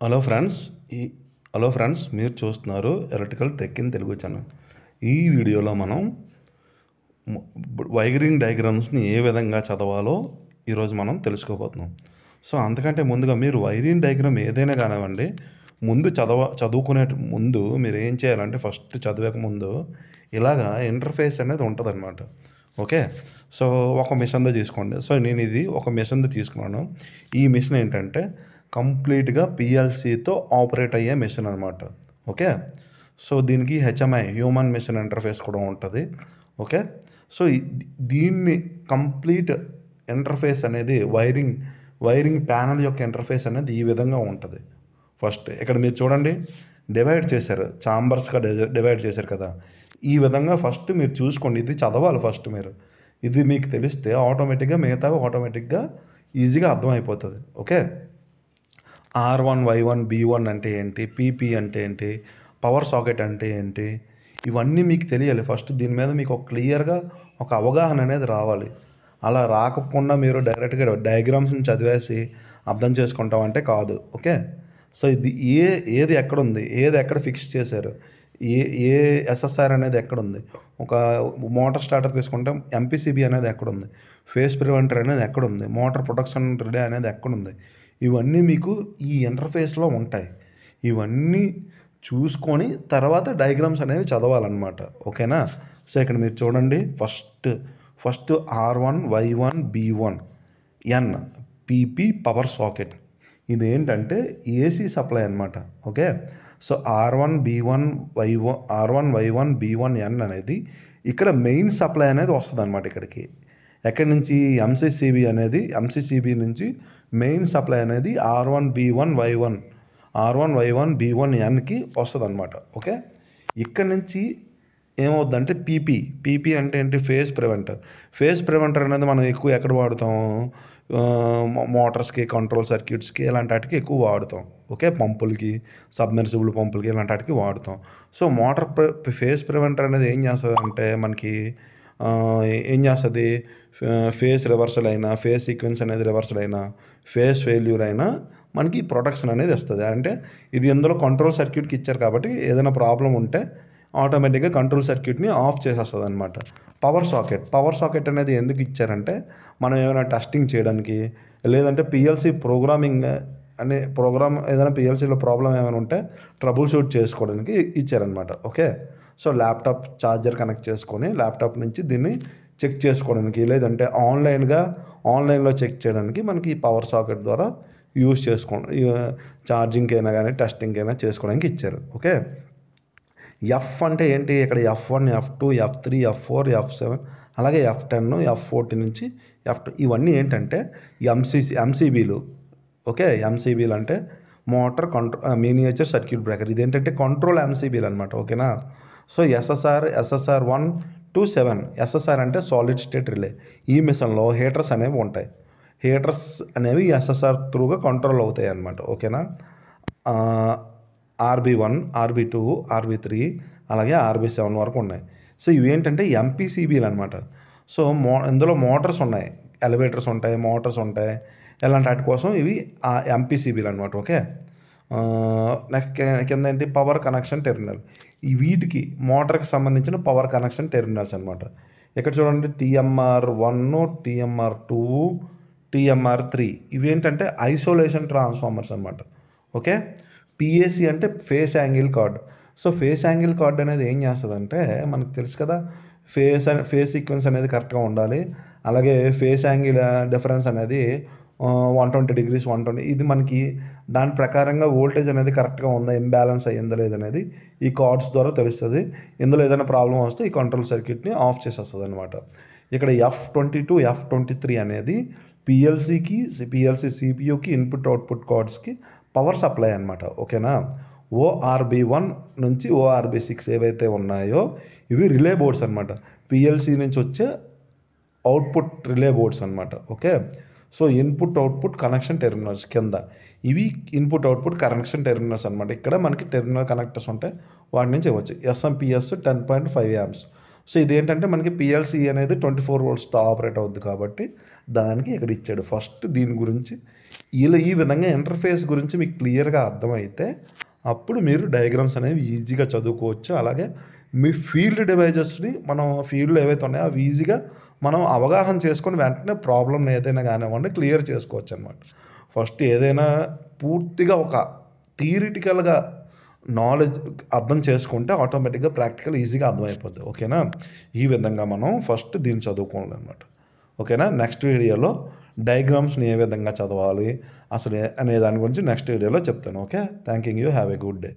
Hello friends ఈ hello friends మీరు చూస్తున్నారు electrical tech in Telugu channel. ఈ వీడియోలో మనం వైరింగ్ డయాగ్రామ్స్ని ఏ విధంగా చదవాలో ఈరోజు మనం తెలుసుకోబోతున్నాం. సో అంతకంటే ముందుగా మీరు వైరింగ్ డయాగ్రామ్ ఏదైనా కానివ్వండి, ముందు చదువుకునే ముందు మీరు ఏం చేయాలంటే ఫస్ట్ చదివక ముందు ఇలాగా ఇంటర్ఫేస్ అనేది ఉంటుందన్నమాట. ఓకే, సో ఒక మిషన్ది తీసుకోండి. సో నేను ఇది ఒక మిషన్ది తీసుకున్నాను. ఈ మిషన్ ఏంటంటే కంప్లీట్గా పిఎల్సితో ఆపరేట్ అయ్యే మిషన్ అనమాట. ఓకే, సో దీనికి హెచ్ఎంఐ హ్యూమన్ మిషన్ ఇంటర్ఫేస్ కూడా ఉంటుంది. ఓకే, సో దీన్ని కంప్లీట్ ఇంటర్ఫేస్ అనేది వైరింగ్ ప్యానల్ యొక్క ఇంటర్ఫేస్ అనేది ఈ విధంగా ఉంటుంది. ఫస్ట్ ఇక్కడ మీరు చూడండి, డివైడ్ చేశారు, ఛాంబర్స్గా డివైడ్ చేశారు కదా. ఈ విధంగా ఫస్ట్ మీరు చూసుకోండి, ఇది చదవాలి ఫస్ట్ మీరు. ఇది మీకు తెలిస్తే ఆటోమేటిక్గా మిగతావి ఆటోమేటిక్గా ఈజీగా అర్థమైపోతుంది. ఓకే, R1 Y1 B1 అంటే ఏంటి, పీపీ అంటే ఏంటి, పవర్ సాకెట్ అంటే ఏంటి, ఇవన్నీ మీకు తెలియాలి. ఫస్ట్ దీని మీద మీకు ఒక క్లియర్గా ఒక అవగాహన అనేది రావాలి. అలా రాకుండా మీరు డైరెక్ట్గా డయాగ్రామ్స్ని చదివేసి అర్థం చేసుకుంటామంటే కాదు. ఓకే, సో ఇది ఏది ఎక్కడుంది, ఏది ఎక్కడ ఫిక్స్ చేశారు, ఏ ఎస్ఎస్ఆర్ అనేది ఎక్కడుంది, ఒక మోటార్ స్టార్టర్ తీసుకుంటే ఎంపీసీబీ అనేది ఎక్కడుంది, ఫేస్ ప్రివెంటర్ అనేది ఎక్కడుంది, మోటార్ ప్రొటెక్షన్ రిలే అనేది ఎక్కడుంది, ఇవన్నీ మీకు ఈ ఇంటర్ఫేస్లో ఉంటాయి. ఇవన్నీ చూసుకొని తర్వాత డయాగ్రామ్స్ అనేవి చదవాలన్నమాట. ఓకేనా, సో ఇక్కడ మీరు చూడండి, first R1 Y1 B1 N PP power socket. ఇది ఏంటంటే ఏసీ సప్లై అనమాట. Okay, so R1 Y1 B1 N అనేది ఇక్కడ మెయిన్ సప్లై అనేది వస్తుంది అనమాట. ఇక్కడికి ఎక్కడి నుంచి ఎంసీసీబీ నుంచి మెయిన్ సప్లై అనేది R1 Y1 B1 Nకి వస్తుంది అనమాట. ఓకే, ఇక్కడ నుంచి ఏమవుద్దంటే పీపీ అంటే ఏంటి, ఫేస్ ప్రివెంటర్ అనేది మనం ఎక్కువ ఎక్కడ వాడుతాం, మోటార్స్కి, కంట్రోల్ సర్క్యూట్స్కి, ఇలాంటి వాటికి ఎక్కువ వాడుతాం. ఓకే, పంపులకి, సబ్మెర్సిబుల్ పంపులకి, ఇలాంటి వాటికి వాడుతాం. సో ఫేస్ ప్రివెంటర్ అనేది ఏం చేస్తుంది అంటే మనకి ఏం చేస్తుంది, ఫేస్ రివర్సల్ అయినా, ఫేస్ సీక్వెన్స్ అనేది రివర్సల్ అయినా, ఫేస్ ఫెయిల్యూర్ అయినా మనకి ప్రొటెక్షన్ అనేది ఇస్తుంది. అంటే ఇది ఇందులో కంట్రోల్ సర్క్యూట్కి ఇచ్చారు కాబట్టి ఏదైనా ప్రాబ్లం ఉంటే ఆటోమేటిక్గా కంట్రోల్ సర్క్యూట్ని ఆఫ్ చేసేస్తుంది అనమాట. పవర్ సాకెట్ అనేది ఎందుకు ఇచ్చారంటే మనం ఏమైనా టెస్టింగ్ చేయడానికి, లేదంటే పిఎల్సి ప్రోగ్రామింగ్ ఏదైనా పిఎల్సీలో ప్రాబ్లం ఏమైనా ఉంటే ట్రబుల్ షూట్ చేసుకోవడానికి ఇచ్చారనమాట. Okay, so laptop charger connect చేసుకొని ల్యాప్టాప్ నుంచి దీన్ని చెక్ చేసుకోవడానికి, లేదంటే ఆన్లైన్లో చెక్ చేయడానికి మనకి ఈ పవర్ సాకెట్ ద్వారా యూజ్ ఛార్జింగ్కి అయినా కానీ టెస్టింగ్కి అయినా చేసుకోవడానికి ఇచ్చారు. ఓకే, ఎఫ్ అంటే ఏంటి, ఇక్కడ F1 F2 F3 F4 F7 అలాగే F10 F14 నుంచి F2 ఇవన్నీ ఏంటంటే ఎంసీబీలు. ఓకే, ఎంసీబీలు అంటే మోటార్ మినియేచర్ సర్క్యూట్ బ్రేకర్. ఇదేంటంటే కంట్రోల్ ఎంసీబీలు అనమాట. ఓకేనా, సో ఎస్ఎస్ఆర్ 1 to 7. ఎస్ఎస్ఆర్ అంటే సాలిడ్ స్టేట్ రిలే. ఈ మిషన్లో హీటర్స్ అనేవి ఉంటాయి. హీటర్స్ అనేవి ఎస్ఎస్ఆర్ త్రూగా కంట్రోల్ అవుతాయి అన్నమాట. ఓకేనా, RB1 RB2 RB3 అలాగే RB7 వరకు ఉన్నాయి. సో ఇవేంటంటే ఎంపీసీబీలు అనమాట. సో ఇందులో మోటార్స్ ఉన్నాయి, ఎలివేటర్స్ ఉంటాయి, మోటార్స్ ఉంటాయి, ఇలాంటి వాటి కోసం ఇవి ఎంపీసీబీలు అనమాట. ఓకే, నెక్స్ట్ కింద ఏంటి, పవర్ కనెక్షన్ టెర్మినల్. వీటికి మోటార్కి సంబంధించిన పవర్ కనెక్షన్ టెర్మినల్స్ అనమాట. ఇక్కడ చూడండి, TMR1 TMR2 TMR3 ఇవేంటంటే ఐసోలేషన్ ట్రాన్స్ఫార్మర్స్ అనమాట. ఓకే, పిఏసి అంటే phase angle card. So phase angle card అనేది ఏం చేస్తుందంటే మనకు తెలుసు కదా, ఫేస్ సీక్వెన్స్ అనేది కరెక్ట్గా ఉండాలి. అలాగే ఫేస్ యాంగిల్ డిఫరెన్స్ అనేది 120 degrees 120, ఇది మనకి దాని ప్రకారంగా వోల్టేజ్ అనేది కరెక్ట్గా ఉందా, ఇంబ్యాలెన్స్ అయ్యిందా లేదనేది ఈ కార్డ్స్ ద్వారా తెలుస్తుంది. ఇందులో ఏదైనా ప్రాబ్లం వస్తే ఈ కంట్రోల్ సర్క్యూట్ని ఆఫ్ చేసేస్తుంది అనమాట. ఇక్కడ F22 F23 అనేది పిఎల్సి సిపియూకి ఇన్పుట్ అవుట్పుట్ కార్డ్స్కి పవర్ సప్లై అనమాట. ఓకేనా, ORB1 నుంచి ORB6 ఏవైతే ఉన్నాయో ఇవి రిలే బోర్డ్స్ అనమాట. పిఎల్సి నుంచి వచ్చే అవుట్పుట్ రిలే బోర్డ్స్ అనమాట. Okay, so input output connection terminals కింద ఇవి ఇన్పుట్ అవుట్పుట్ కనెక్షన్ టెర్మినల్స్ అనమాట. ఇక్కడ మనకి టెర్మినల్ కనెక్టర్స్ ఉంటాయి, వాటి నుంచి ఇవ్వచ్చు. SMPS 10.5 amps. సో ఇదేంటంటే మనకి పిఎల్సి అనేది 24 వోల్ట్స్‌తో ఆపరేట్ అవుద్ది కాబట్టి దానికి ఇక్కడ ఇచ్చాడు. ఫస్ట్ దీని గురించి ఈ విధంగా ఇంటర్ఫేస్ గురించి మీకు క్లియర్‌గా అర్థమైతే అప్పుడు మీరు డయాగ్రామ్స్ అనేవి ఈజీగా చదువుకోవచ్చు. అలాగే మీ ఫీల్డ్ డివైజెస్‌ని మనం ఫీల్డ్‌లో ఏవైతే ఉన్నాయో అవి ఈజీగా మనం అవగాహన చేసుకొని వెంటనే ప్రాబ్లమ్‌ని ఏదైనా కానివ్వండి క్లియర్ చేసుకోవచ్చనమాట. ఫస్ట్ ఏదైనా పూర్తిగా ఒక థియరిటికల్‌గా నాలెడ్జ్ అర్థం చేసుకుంటే ఆటోమేటిక్‌గా ప్రాక్టికల్ ఈజీగా అర్థమైపోద్ది. ఓకేనా? ఈ విధంగా మనం ఫస్ట్ దీన్ని చదువుకోవాలనమాట. ఓకేనా? నెక్స్ట్ వీడియోలో డయాగ్రామ్స్‌ని ఏ విధంగా చదవాలి అసలు అనే దాని గురించి నెక్స్ట్ వీడియోలో చెప్తాను. Okay? థాంకింగ్ you. Have a good day.